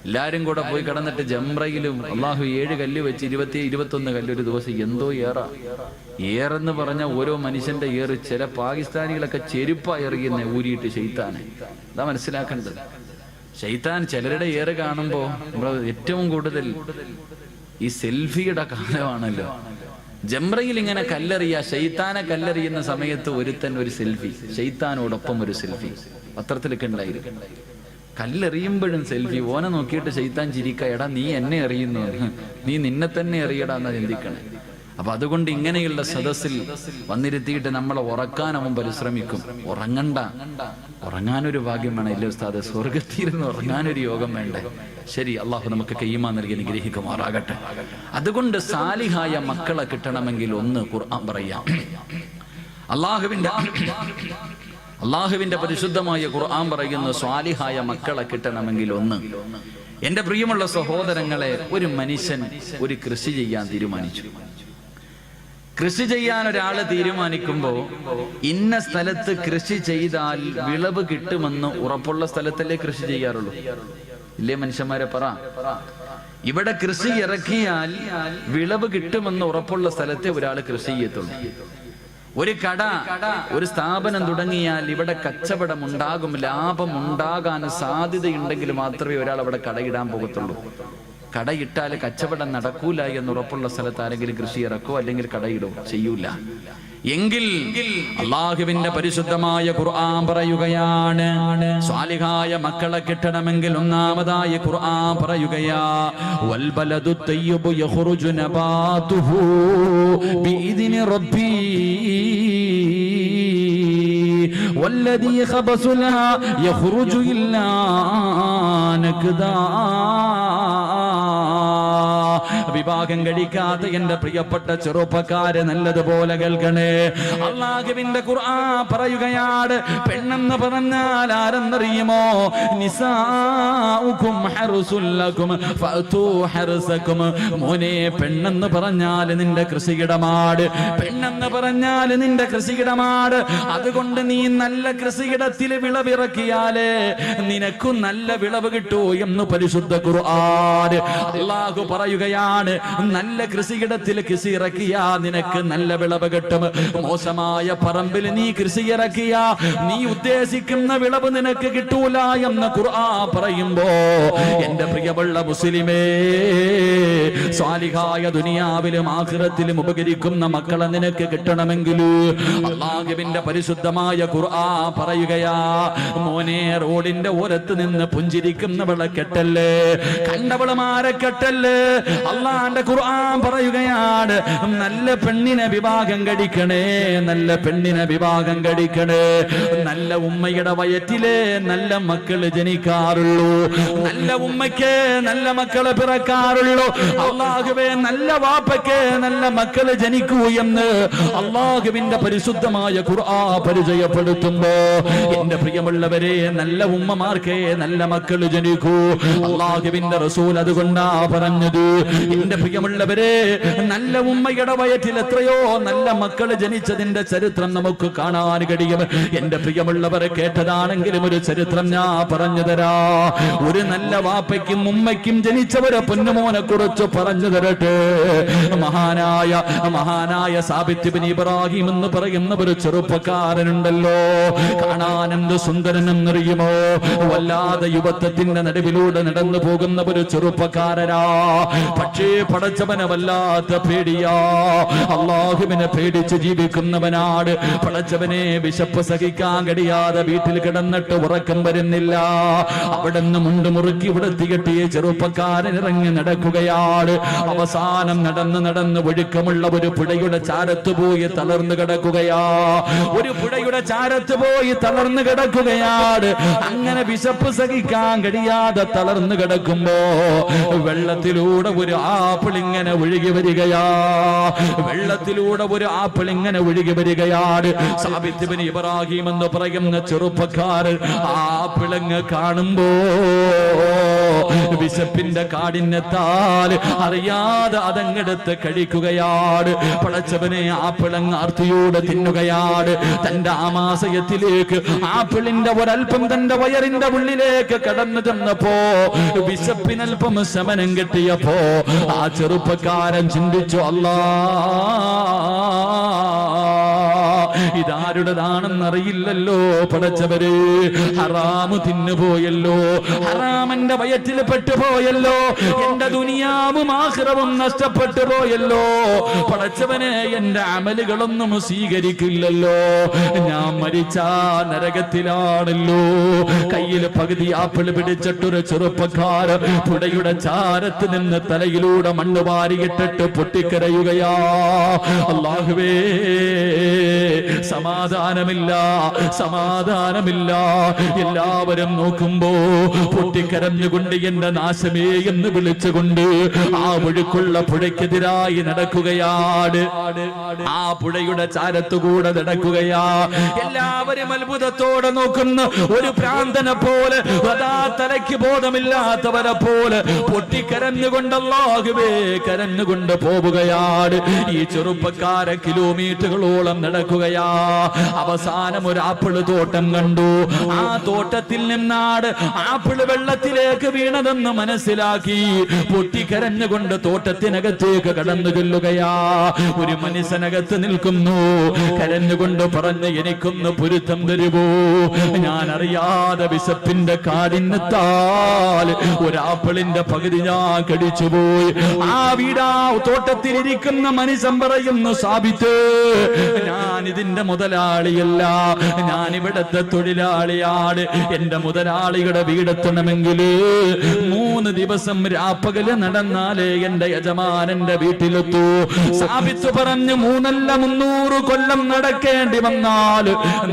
എല്ലാരും കൂടെ പോയി കിടന്നിട്ട് ജംറയിലും അള്ളാഹു 7 കല്ല് വെച്ച് 21 കല്ല് ഒരു ദിവസം. എന്തോ ഏറെന്ന് പറഞ്ഞ ഓരോ മനുഷ്യന്റെ ഏറ്. ചില പാകിസ്ഥാനികളൊക്കെ ചെരുപ്പാ എറിയുന്ന ഊരിയിട്ട് ശൈത്താനെ. അതാ മനസ്സിലാക്കേണ്ടത്. ശൈത്താൻ ചിലരുടെ ഏറ് കാണുമ്പോ നമ്മൾ ഏറ്റവും കൂടുതൽ ഈ സെൽഫിയുടെ കാലമാണല്ലോ. ജംറയിൽ ഇങ്ങനെ കല്ലെറിയ, ശൈത്താനെ കല്ലെറിയുന്ന സമയത്ത് ഒരുത്തൻ ഒരു സെൽഫി, ശൈത്താനോടൊപ്പം ഒരു സെൽഫി പത്രത്തിലൊക്കെ ഉണ്ടായിരിക്കും. കല്ലെറിയുമ്പോഴും സെൽഫി. ഓനെ നോക്കിയിട്ട് ശൈത്താൻ ചിരിക്ക, എടാ നീ എന്നെ എറിയുന്നു, നീ നിന്നെ തന്നെ എറിയടാ എന്നാ ചിന്തിക്കണേ. അപ്പൊ അതുകൊണ്ട് ഇങ്ങനെയുള്ള സദസ്സിൽ വന്നിരുത്തിയിട്ട് നമ്മളെ ഉറക്കാൻ അവൻ പരിശ്രമിക്കും. ഉറങ്ങണ്ട, ഉറങ്ങാനൊരു ഭാഗ്യം വേണം. ഇല്ലേ ഉസ്താദ്, സ്വർഗത്തിരുന്ന് ഉറങ്ങാനൊരു യോഗം വേണ്ടേ? ശരി, അള്ളാഹു നമുക്ക് കയ്യുമാ നൽകി അനുഗ്രഹിക്കുമാറാകട്ടെ. അതുകൊണ്ട് സാലിഹായ മക്കളെ കിട്ടണമെങ്കിൽ ഒന്ന് ഖുർആൻ പറയാം. അള്ളാഹുവിന്റെ പരിശുദ്ധമായ ഖുർആൻ പറയുന്ന സ്വാലിഹായ മക്കളെ കിട്ടണമെങ്കിൽ ഒന്ന്. എന്റെ പ്രിയമുള്ള സഹോദരങ്ങളെ, ഒരു മനുഷ്യൻ ഒരു കൃഷി ചെയ്യാൻ തീരുമാനിച്ചു. കൃഷി ചെയ്യാൻ ഒരാള് തീരുമാനിക്കുമ്പോ ഇന്ന സ്ഥലത്ത് കൃഷി ചെയ്താൽ വിളവ് കിട്ടുമെന്ന് ഉറപ്പുള്ള സ്ഥലത്തല്ലേ കൃഷി ചെയ്യാറുള്ളൂ? ഇല്ലേ മനുഷ്യന്മാരെ പറ. ഇവിടെ കൃഷി ഇറക്കിയാൽ വിളവ് കിട്ടുമെന്ന് ഉറപ്പുള്ള സ്ഥലത്തെ ഒരാൾ കൃഷി ചെയ്യത്തുള്ളൂ. ഒരു കട, ഒരു സ്ഥാപനം തുടങ്ങിയാൽ ഇവിടെ കച്ചവടം ഉണ്ടാകും, ലാഭം ഉണ്ടാകാൻ സാധ്യതയുണ്ടെങ്കിൽ മാത്രമേ ഒരാൾ അവിടെ കടയിടാൻ പോകത്തുള്ളൂ. കടയിട്ടാൽ കച്ചവടം നടക്കൂല എന്നുറപ്പുള്ള സ്ഥലത്ത് ആരെങ്കിലും കൃഷി ഇറക്കോ അല്ലെങ്കിൽ കടയിടോ? ചെയ്യൂല. എങ്കിൽ അല്ലാഹുവിന്റെ പരിശുദ്ധമായ ഖുർആൻ പറയുകയാണ്, സ്വാലിഹായ മക്കളെ കിട്ടണമെങ്കിൽ ഒന്നാമതായി ഖുർആൻ പറയുകയാ, വൽ ബലദു തയ്യിബു യഖ്റുജു നബാതുഹു ബിഇദ്നി റബ്ബി വല്ലദീ ഖബസു ലഹാ യഖ്റുജു ഇല്ലാ നക്ദാ. വിവാഹം കഴിക്കാത്ത എന്റെ പ്രിയപ്പെട്ട ചെറുപ്പക്കാരെ നല്ലതുപോലെ കേൾക്കണേ. അല്ലാഹുവിന്റെ ഖുർആൻ പറയുകയാണ്, പെണ്ണെന്ന് പറഞ്ഞാൽ ആരെന്നറിയുമോ? നിസാഉകും ഹർസുൽ ലക്കും ഫഅതു ഹർസകും. മോനെ, പെണ്ണെന്ന് പറഞ്ഞാൽ നിന്റെ കൃഷിയിടമാണ്. പെണ്ണെന്ന് പറഞ്ഞാൽ നിന്റെ കൃഷിയിടമാണ്. അതുകൊണ്ട് നീ നല്ല കൃഷിയിടത്തിൽ വിളവിറക്കിയാലേ നിനക്കും നല്ല വിളവ് കിട്ടൂ എന്ന് പരിശുദ്ധ ഖുർആൻ. അല്ലാഹു പറയുകയാണ്, നല്ല കൃഷിയിടത്തിൽ കൃഷി ഇറക്കിയാ നിനക്ക് നല്ല വിളവ് കിട്ടും. മോശമായ പറമ്പിൽ നീ കൃഷി ഇറക്കിയാ നീ ഉദ്ദേശിക്കുന്ന വിളവ് നിനക്ക് കിട്ടൂല എന്ന് ഖുർആൻ പറയുമ്പോ, എന്റെ പ്രിയമുള്ള മുസ്ലിമേ, സ്വാലിഹായ ദുനിയാവിലും ആഖിറത്തിലും ഉപകരിക്കുന്ന മക്കളെ നിനക്ക് കിട്ടണമെങ്കിൽ അല്ലാഹുവിന്റെ പരിശുദ്ധമായ ഖുർആൻ പറയുകയാ, മോനെ, റോഡിന്റെ ഓരത്ത് നിന്ന് പുഞ്ചിരിക്കുന്നവളെ കെട്ടല്ലേ, കണ്ടവളമാരെ കെട്ടല്ലേ. അള്ളാന്റെ ഖുർആൻ പറയുകയാണ്, നല്ല പെണ്ണിനെ വിവാഹം കഴിക്കണേ, നല്ല പെണ്ണിനെ വിവാഹം കഴിക്കണേ. നല്ല ഉമ്മയുടെ വയറ്റിലെ നല്ല മക്കള് ജനിക്കാറുള്ളൂ. നല്ല ഉമ്മയ്ക്ക് നല്ല മക്കള് പിറക്കാറുള്ളൂ. അള്ളാഹുവേ, നല്ല വാപ്പയ്ക്ക് നല്ല മക്കള് ജനിക്കൂ എന്ന് അള്ളാഹുവിന്റെ പരിശുദ്ധമായ ഖുർആൻ പരിചയപ്പെടുത്തുമ്പോ, എന്റെ പ്രിയമുള്ളവരെ, നല്ല ഉമ്മമാർക്ക് നല്ല മക്കള് ജനിക്കൂ. അള്ളാഹുവിന്റെ റസൂൽ അതുകൊണ്ടാ പറഞ്ഞത്, എന്റെ പ്രിയമുള്ളവരെ, നല്ല ഉമ്മയുടെ വയറ്റിൽ എത്രയോ നല്ല മക്കള് ജനിച്ചതിന്റെ ചരിത്രം നമുക്ക് കാണാൻ കഴിയും. എന്റെ പ്രിയമുള്ളവരെ, കേട്ടതാണെങ്കിലും ഒരു ചരിത്രം ഞാൻ പറഞ്ഞു തരാ. ഒരു നല്ല വാപ്പയ്ക്കും ഉമ്മയ്ക്കും ജനിച്ചവരെ പൊന്നുമോനെ കുറിച്ച് പറഞ്ഞു തരട്ടെ. മഹാനായ സാബിത്ത് ഇബ്നു ഇബ്രാഹിം എന്ന് പറയുന്ന ഒരു ചെറുപ്പക്കാരനുണ്ടല്ലോ. കാണാൻ എന്ത് സുന്ദരനെന്നറിയുമോ? വല്ലാതെ യുവത്വത്തിന്റെ നടുവിലൂടെ നടന്നു പോകുന്ന ഒരു ചെറുപ്പക്കാരനാ. പക്ഷേ പടച്ചവനെ വല്ലാത്ത പേടിയാ. അല്ലാഹുവിനെ പേടിച്ച് ജീവിക്കുന്നവനാണ്. പടച്ചവനെ വിശപ്പ് സഹിക്കാൻ കഴിയാതെ വീട്ടിൽ കിടന്നിട്ട് ഉറക്കം വരുന്നില്ല. അവിടെ നിന്ന് മുണ്ട് മുറുക്കി ഇവിടെ കെട്ടിയ ചെറുപ്പക്കാരൻ ഇറങ്ങി നടക്കുകയാണ്. അവസാനം നടന്ന് ഒഴുക്കമുള്ള ഒരു പുഴയുടെ ചാരത്ത് പോയി തളർന്നു കിടക്കുകയാ. ഒരു പുഴയുടെ ചാരത്ത് പോയി തളർന്നു കിടക്കുകയാണ്. അങ്ങനെ വിശപ്പ് സഹിക്കാൻ കഴിയാതെ തളർന്നു കിടക്കുമ്പോ വെള്ളത്തിലൂടെ ഒരു ആപ്പിൾ ഇങ്ങനെ ഒഴുകി വരികയാ. വെള്ളത്തിലൂടെ ഒരു ആപ്പിൾ ഇങ്ങനെ ഒഴുകി വരികയാണ്. സാബിത്ത് ഇബ്നു ഇബ്രാഹിം എന്ന് പറയുന്ന ചെറുപ്പക്കാരൻ ആപ്പിളങ്ങ് കാണുമ്പോ വിശപ്പിന്റെ കാഠിന്യത്താൽ അറിയാതെ അതങ്ങെടുത്ത് കഴിക്കുകയാണ്. പടച്ചവനെ, ആപ്പിളങ്ങ് ആർത്തിയോടെ തിന്നുകയാണ്. തന്റെ ആമാശയത്തിലേക്ക് ആപ്പിളിന്റെ ഒരൽപ്പം തന്റെ വയറിന്റെ ഉള്ളിലേക്ക് കടന്നു ചെന്നപ്പോ വിശപ്പിനൽപ്പം ശമനം കിട്ടിയപ്പോ ആ ചെറുപ്പക്കാരൻ ചിന്തിച്ചു, അല്ലാ, ഇതാരുടേതാണെന്നറിയില്ലല്ലോ പടച്ചവര്. ഹറാമ് തിന്നുപോയല്ലോ, ഹറാമന്റെ വയറ്റിൽ പെട്ടുപോയല്ലോ, എന്റെ ദുനിയാവും ആഖിറവും നഷ്ടപ്പെട്ടു പോയല്ലോ. പടച്ചവനെ, എന്റെ അമലുകളൊന്നും സ്വീകരിക്കില്ലല്ലോ. ഞാൻ മരിച്ചാ നരകത്തിലാണല്ലോ. കയ്യിൽ പകുതി ആപ്പിൾ പിടിച്ചിട്ടൊരു ചെറുപ്പക്കാരൻ പുഴയുടെ ചാരത്ത് നിന്ന് തലയിലൂടെ മണ്ണ് വാരിയിട്ടിട്ട് പൊട്ടിക്കരയുകയാ. അല്ലാഹുവേ, സമാധാനമില്ല. എല്ലാവരും നോക്കുമ്പോ പൊട്ടിക്കരഞ്ഞുകൊണ്ട് എന്റെ നാശമേ എന്ന് വിളിച്ചുകൊണ്ട് ആ ഒഴുക്കുള്ള പുഴയ്ക്കെതിരായി നടക്കുകയാണ്. ആ പുഴയുടെ ചാരത്തുകൂടെ നടക്കുകയാ. എല്ലാവരും അത്ഭുതത്തോടെ നോക്കുന്ന ഒരു പ്രാന്തനെ പോലെ, അതാ തലയ്ക്ക് ബോധമില്ലാത്തവരെ പോലെ പൊട്ടിക്കരഞ്ഞുകൊണ്ട് അല്ലാഹുവേ കരഞ്ഞുകൊണ്ട് പോവുകയാണ്. ഈ ചെറുപ്പക്കാരെ കിലോമീറ്ററുകളോളം നടക്കുകയാ. അവസാനം ഒരു ആപ്പിള് തോട്ടം കണ്ടു. ആ തോട്ടത്തിൽ നിന്നാണ് ആപ്പിള് വെള്ളത്തിലേക്ക് വീണതെന്ന് മനസ്സിലാക്കി പൊട്ടിക്കരഞ്ഞുകൊണ്ട് തോട്ടത്തിനകത്തേക്ക് കടന്നു ചെല്ലുകയാ. ഒരു മനുഷ്യനകത്ത് നിൽക്കുന്നു, കരഞ്ഞുകൊണ്ട് പറഞ്ഞു, എനിക്കൊന്ന് പൊരുത്തം തരുമോ? ഞാൻ അറിയാതെ വിശപ്പിന്റെ കാഠിന്യത്താൽ ഒരാപ്പിളിന്റെ പകുതി ഞാൻ കടിച്ചുപോയി. ആ വീടാ തോട്ടത്തിലിരിക്കുന്ന മനുഷ്യൻ പറയുന്നു, സാബിത്ത്, ഞാൻ ഇതിന്റെ മുതലാളിയല്ല, ഞാൻ ഇവിടത്തെ തൊഴിലാളിയാണ്. എന്റെ മുതലാളിയുടെ വീടെത്തണമെങ്കിൽ 3 ദിവസം രാപ്പകല് നടന്നാലേ എന്റെ യജമാനന്റെ വീട്ടിലെത്തൂ. സാബിത്ത് പറഞ്ഞു, 3 അല്ല 300 കൊല്ലം നടക്കേണ്ടി വന്നാൽ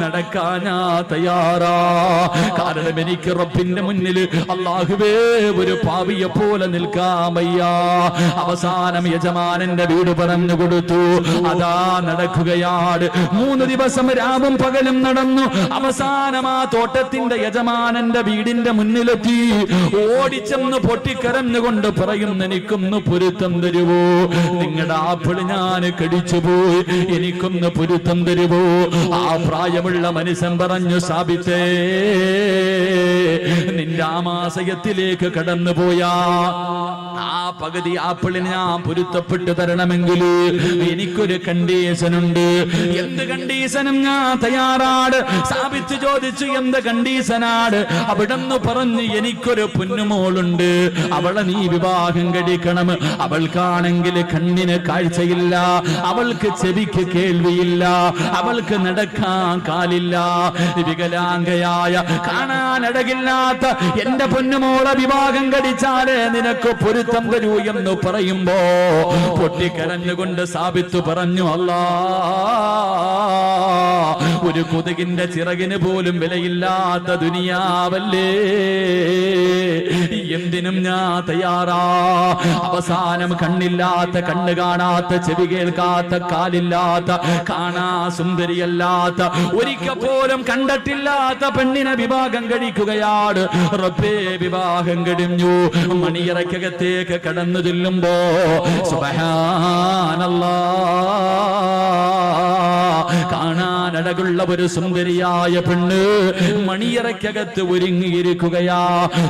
നടക്കാൻ ഞാൻ തയ്യാറാ. കാരണം എനിക്ക് റബ്ബിന്റെ മുന്നിൽ അല്ലാഹുവേ ഒരു പാവിയെ പോലെ നിൽക്കാൻ വയ്യ. അവസാനം യജമാനന്റെ വീട് പറഞ്ഞു കൊടുത്തു. അതാ നടക്കുകയാണ്. 3 ദിവസം രാവും പകലും നടന്നു. അവസാനം ആ തോട്ടത്തിന്റെ യജമാനന്റെ വീടിന്റെ മുന്നിലെത്തി. ഓടിച്ചെന്ന് പൊട്ടിക്കരഞ്ഞുകൊണ്ട് പറയുന്നു, എനിക്കൊന്ന് പൊരുത്തം തരുവോ? നിങ്ങളുടെ ആപ്പിള് ഞാൻ കടിച്ചുപോയി, എനിക്കൊന്ന് പൊരുത്തം തരുവോ? ആ പ്രായമുള്ള മനുഷ്യൻ പറഞ്ഞു, സാബിത്തേ, നിന്റെ ആമാശയത്തിലേക്ക് കടന്നുപോയാ ആ പകുതി ആപ്പിളിന് ഞാൻ പൊരുത്തപ്പെട്ടു തരണമെങ്കിൽ എനിക്കൊരു കണ്ടീഷൻ ഉണ്ട്. എന്ത് കണ്ടീഷനും ഞാൻ തയ്യാറാണ്. സാബിത്ത് ചോദിച്ചു, എന്ത് കണ്ടീഷനാണ്? അവിടെന്ന് പറഞ്ഞു, എനിക്കൊരു പൊന്നുമോളുണ്ട്, അവളെ നീ വിവാഹം കഴിക്കണം. അവൾക്കാണെങ്കിൽ കണ്ണിന് കാഴ്ചയില്ല, അവൾക്ക് ചെവിക്ക് കേൾവിയില്ല, അവൾക്ക് നടക്കാൻ കാലില്ല, വികലാംഗയായ കാണാനടകില്ലാത്ത എന്റെ പൊന്നുമോളെ വിവാഹം കഴിച്ചാലേ നിനക്ക് പൊരുത്തം തരൂ എന്ന് പറയുമ്പോ പൊട്ടിക്കരഞ്ഞുകൊണ്ട് സാബിത്ത് പറഞ്ഞു, അല്ലാ, ഒരു കൊതുകിന്റെ ചിറകിന് പോലും വിലയില്ലാത്ത ദുനിയാവല്ലേ, എന്തിനും ഞാൻ തയ്യാറാ. അവസാനം കണ്ണില്ലാത്ത, കണ്ണ് കാണാത്ത, ചെവി കേൾക്കാത്ത, കാലില്ലാത്ത, കാണാ സുന്ദരിയല്ലാത്ത, ഒരിക്കൽ പോലും കണ്ടിട്ടില്ലാത്ത പെണ്ണിനെ വിവാഹം കഴിക്കുകയാണ്. റബ്ബേ, വിവാഹം കഴിഞ്ഞു. മണിയറയ്ക്കകത്തേക്ക് കടന്നു ചെല്ലുമ്പോ സുബ്ഹാനല്ലാഹ്, കാണാനഴകുള്ള ഒരു സുന്ദരിയായ പെണ്ണ് മണിയറയ്ക്കകത്ത് ഒരുങ്ങിയിരിക്കുകയാ.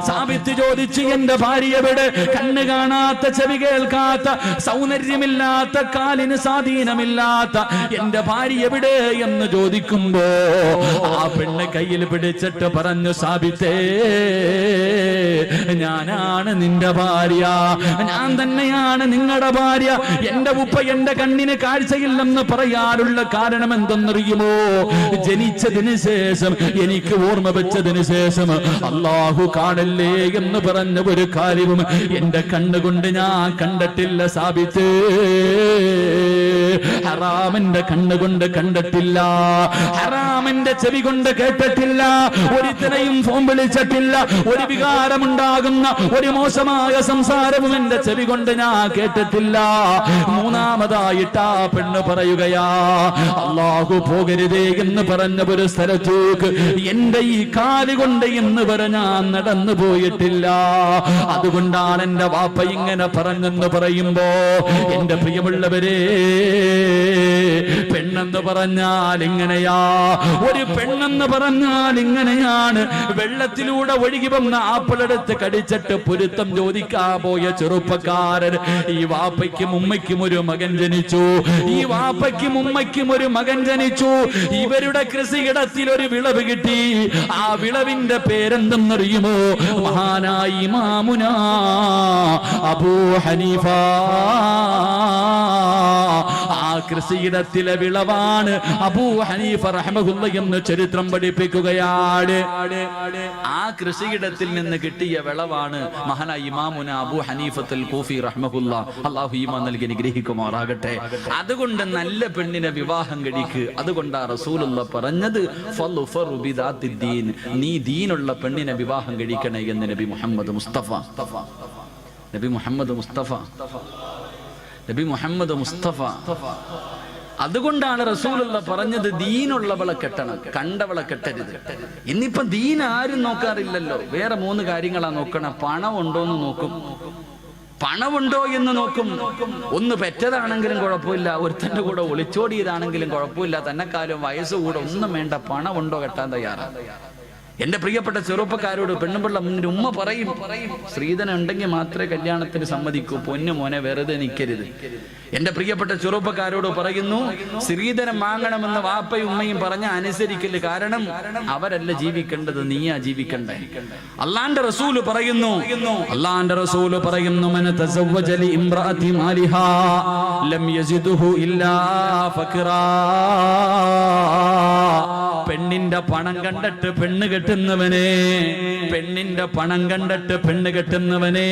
സാബിത്ത് ചോദിച്ചു, എന്റെ ഭാര്യ എവിടെ? കണ്ണ് കാണാത്ത, ചെവി കേൾക്കാത്ത, സൗന്ദര്യമില്ലാത്ത, കാലിന് സ്വാധീനമില്ലാത്ത എന്റെ ഭാര്യ എവിടെ എന്ന് ചോദിക്കുമ്പോ ആ പെണ്ണ് കയ്യിൽ പിടിച്ചിട്ട് പറഞ്ഞു, സാബിത്തേ, ഞാനാണ് നിന്റെ ഭാര്യ, ഞാൻ തന്നെയാണ് നിങ്ങളുടെ ഭാര്യ. എന്റെ ഉപ്പ എന്റെ കണ്ണിന് കാഴ്ചയില്ലെന്ന് പറയാനുള്ള കാരണം എന്തെന്നറിയുമോ? ജനിച്ചതിന് ശേഷം, എനിക്ക് ഓർമ്മ വെച്ചതിന് ശേഷം അല്ലാഹു കാണല്ലേ എന്ന് പറഞ്ഞ ഒരു കാര്യവും എന്റെ കണ്ണുകൊണ്ട് ഞാൻ കണ്ടിട്ടില്ല സാബിത്ത്. ഹറാമിന്റെ കണ്ണുകൊണ്ട് കണ്ടിട്ടില്ല, ഹറാമിന്റെ ചെവി കൊണ്ട് കേട്ടിട്ടില്ല, ഒരുത്തനെയും ഫോൺ വിളിച്ചിട്ടില്ല, ഒരു വികാരമുണ്ടാകുന്ന ഒരു മോശമായ സംസാരവും എന്റെ ചെവി കൊണ്ട് ഞാൻ കേട്ടിട്ടില്ല. മൂന്നാമതായിട്ട് ആ പെണ്ണ് പറയുകയാ, അല്ലാഹു പോകരുതേ എന്ന് പറഞ്ഞ ഒരു സ്ഥലത്തേക്ക് എന്റെ ഈ കാലുകൊണ്ട് എന്ന് ഞാൻ നടന്നു പോയിട്ടില്ല. അതുകൊണ്ടാണ് എന്റെ വാപ്പ ഇങ്ങനെ പറഞ്ഞെന്ന് പറയുമ്പോ, എന്റെ പ്രിയമുള്ളവരെ, പെണ്ണെന്ന് പറഞ്ഞാൽ ഇങ്ങനെയാ, ഒരു പെണ്ണെന്ന് പറഞ്ഞാൽ ഇങ്ങനെയാണ്. വെള്ളത്തിലൂടെ ഒഴുകി വന്ന ആപ്പിളെടുത്ത് കടിച്ചിട്ട് പൊരുത്തം ചോദിക്കാൻ പോയ ചെറുപ്പക്കാരൻ, ഈ വാപ്പയ്ക്കും ഉമ്മയ്ക്കും ഒരു മകൻ ജനിച്ചു, ഈ വാപ്പയ്ക്കും ഉമ്മയ്ക്കും ഒരു മകൻ ജനിച്ചു. ഇവരുടെ കൃഷിയിടത്തിൽ ഒരു വിളവ് കിട്ടി. ആ വിളവിന്റെ പേരെന്തെന്നറിയുമോ? മഹാനായ ഇമാമുനാ അബൂ ഹനീഫ. ആ കൃഷിയിടത്തിലെ വിളവാണ് അബൂ ഹനീഫ റഹ്മഹുല്ലാഹ് എന്ന് ചരിത്രം പഠിപ്പിക്കുകയാണ്. ആ കൃഷിയിടത്തിൽ നിന്ന് കിട്ടിയ വിളവാണ് മഹാനായ ഇമാമുന അബൂ ഹനീഫത്തുൽ കൂഫി റഹ്മഹുല്ലാഹ്. അല്ലാഹു ഈമാൻ നൽകി അനുഗ്രഹിക്കുമാറാകട്ടെ. അതുകൊണ്ട് നല്ല പെണ്ണിനെ വിവാഹം കഴിക്ക്. അതുകൊണ്ടാ റസൂലുള്ളാഹ് പറഞ്ഞത്, ഫളുഫറു ബിദാത്തിദ്ദീൻ, നീ ദീനുള്ള പെണ്ണിനെ വിവാഹം കഴിക്കണേ എന്ന് നബി മുഹമ്മദ് മുസ്തഫ. നബി മുഹമ്മദ് മുസ്തഫ, നബി മുഹമ്മദ് മുസ്തഫ. അതുകൊണ്ടാണ് റസൂലുള്ള പറഞ്ഞത്, ദീനുള്ളവളെ കെട്ടണം, കണ്ടവളെ കെട്ടരുത്. ഇന്നിപ്പോ ദീൻ ആരും നോക്കാറില്ലല്ലോ. വേറെ 3 കാര്യങ്ങളാ നോക്കണം. പണം ഉണ്ടോന്ന് നോക്കും, പണമുണ്ടോ എന്ന് നോക്കും. ഒന്ന് പെറ്റതാണെങ്കിലും കുഴപ്പമില്ല, ഒരുത്തന്റെ കൂടെ ഒളിച്ചോടിയതാണെങ്കിലും കുഴപ്പമില്ല, തന്നെക്കാലം വയസ്സുകൂടെ ഒന്നും വേണ്ട, പണമുണ്ടോ കെട്ടാൻ തയ്യാറാണ്. എന്റെ പ്രിയപ്പെട്ട ചെറുപ്പക്കാരോട് പെണ്ണുപിള്ള മുന്നിൽ ഉമ്മ പറയും, സ്ത്രീധനം ഉണ്ടെങ്കിൽ മാത്രമേ കല്യാണത്തിന് സമ്മതിക്കൂ, പൊന്നു മോനെ വെറുതെ നിൽക്കരുത്. എന്റെ പ്രിയപ്പെട്ട ചെറുപ്പക്കാരോട് പറയുന്നു, സ്ത്രീധനം വാങ്ങണമെന്ന് വാപ്പയും ഉമ്മയും പറഞ്ഞ അനുസരിക്കല്. കാരണം അവരല്ല ജീവിക്കേണ്ടത്, നീയാ ജീവിക്കണ്ടേ. അള്ളാന്റെ റസൂല് പറയുന്നു, മൻ തസവ്വജ ലി ഇംറഅതി മാലിഹാ ലം യസിദുഹു ഇല്ലാ ഫഖറാ. പെണ്ണിന്റെ പണം കണ്ടിട്ട് പെണ്ണ് കെട്ടുന്നവനെ, പെണ്ണിന്റെ പണം കണ്ടിട്ട് പെണ്ണ് കെട്ടുന്നവനെ,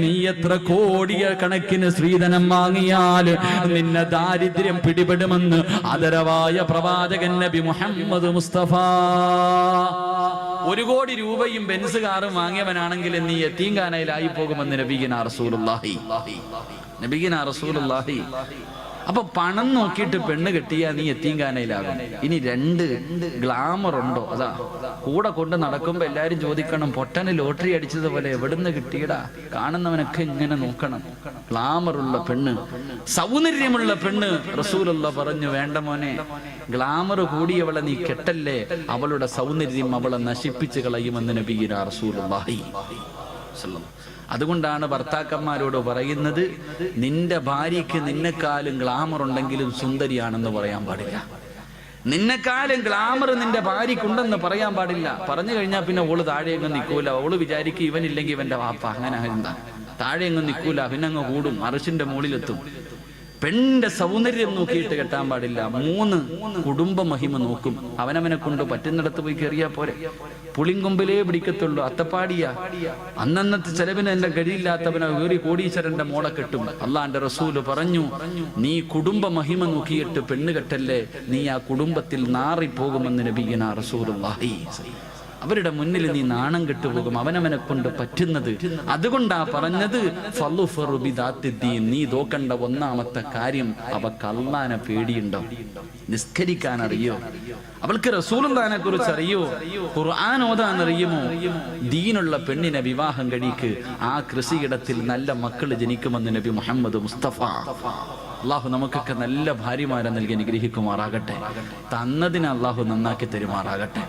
നീ എത്ര കോടിയ കണക്കിന് സ്ത്രീധനം വാങ്ങിയാൽ നിന്നെ ദാരിദ്ര്യം പിടിപെടുമെന്ന് ആദരവായ പ്രവാചകൻ നബി മുഹമ്മദ് മുസ്തഫ. 1 കോടി രൂപയും ബെൻസ് കാറും വാങ്ങിയവനാണെങ്കിൽ നീ യതീംഖാനയിലായി പോകുമെന്ന് നബിഗിന റസൂലുള്ളാഹി. അപ്പൊ പണം നോക്കിയിട്ട് പെണ്ണ് കെട്ടിയാ നീ യതീംഖാനയിലാകും. ഇനി 2 ഗ്ലാമർ ഉണ്ടോ? അതാ കൂടെ കൊണ്ട് നടക്കുമ്പോ എല്ലാരും ചോദിക്കണം, പൊട്ടന് ലോട്ടറി അടിച്ചതുപോലെ എവിടുന്ന് കിട്ടിയടാ? കാണുന്നവനൊക്കെ ഇങ്ങനെ നോക്കണം. ഗ്ലാമറുള്ള പെണ്ണ്, സൗന്ദര്യമുള്ള പെണ്ണ്. റസൂലുള്ള പറഞ്ഞു, വേണ്ട മോനെ, ഗ്ലാമർ കൂടിയവളെ നീ കെട്ടല്ലേ, അവളുടെ സൗന്ദര്യം അവളെ നശിപ്പിച്ചു കളയുമെന്ന് നബിയിന റസൂലുള്ളാഹി. അതുകൊണ്ടാണ് ഭർത്താക്കന്മാരോട് പറയുന്നത്, നിന്റെ ഭാര്യയ്ക്ക് നിന്നെക്കാളും ഗ്ലാമർ ഉണ്ടെങ്കിലും സുന്ദരിയാണെന്ന് പറയാൻ പാടില്ല. നിന്നെക്കാളും ഗ്ലാമർ നിന്റെ ഭാര്യക്കുണ്ടെന്ന് പറയാൻ പാടില്ല. പറഞ്ഞു കഴിഞ്ഞാൽ പിന്നെ ഓള് താഴെയെങ്ങും നിൽക്കൂല. ഓള് വിചാരിക്കും ഇവനില്ലെങ്കിൽ ഇവന്റെ വാപ്പ, അങ്ങനെ എന്താ താഴെയെങ്ങും നിൽക്കൂല, പിന്നെ അങ്ങ് കൂടും, അർശിന്റെ മുകളിലെത്തും. പെണ്ണിന്റെ സൗന്ദര്യം നോക്കിയിട്ട് കെട്ടാൻ പാടില്ല. 3 കുടുംബ മഹിമ നോക്കും. അവനവനെ കൊണ്ട് പറ്റുന്നിടത്ത് പോയി കയറിയാ പോരെ. പുളിങ്കൊമ്പിലേ പിടിക്കത്തുള്ളൂ, അത്തപ്പാടിയ അന്നന്നത്തെ ചെലവിന് എല്ലാം കഴിയില്ലാത്തവനെ വേറി കോടീശ്വരന്റെ മോളെ കെട്ടും. അള്ളാന്റെ റസൂല് പറഞ്ഞു, നീ കുടുംബ മഹിമ നോക്കിയിട്ട് പെണ്ണ് കെട്ടല്ലേ, നീ ആ കുടുംബത്തിൽ നാറിപ്പോകുമെന്ന് നബിയിന റസൂലുള്ളാഹി. അവരുടെ മുന്നിൽ നീ നാണം കെട്ടുപോകും, അവനവനെ കൊണ്ട് പറ്റുന്നത്. അതുകൊണ്ടാ പറഞ്ഞത്, നീ നോക്കണ്ട ഒന്നാമത്തെ കാര്യം, അവക്ക് അള്ളാനെ പേടിയുണ്ടോ? നിസ്കരിക്കാൻ അറിയോ? അവൾക്ക് റസൂലുള്ളാഹിനെ കുറിച്ച് അറിയോ? ഖുർആൻ ഓതാൻ അറിയുമോ? ദീനുള്ള പെണ്ണിനെ വിവാഹം കഴിക്ക്. ആ കൃഷിയിടത്തിൽ നല്ല മക്കൾ ജനിക്കുമെന്ന് നബി മുഹമ്മദ് മുസ്തഫ. അള്ളാഹു നമുക്കൊക്കെ നല്ല ഭാര്യമാരെ നൽകി അനുഗ്രഹിക്കുമാറാകട്ടെ. തന്നതിന് അള്ളാഹു നന്നാക്കി തരുമാറാകട്ടെ.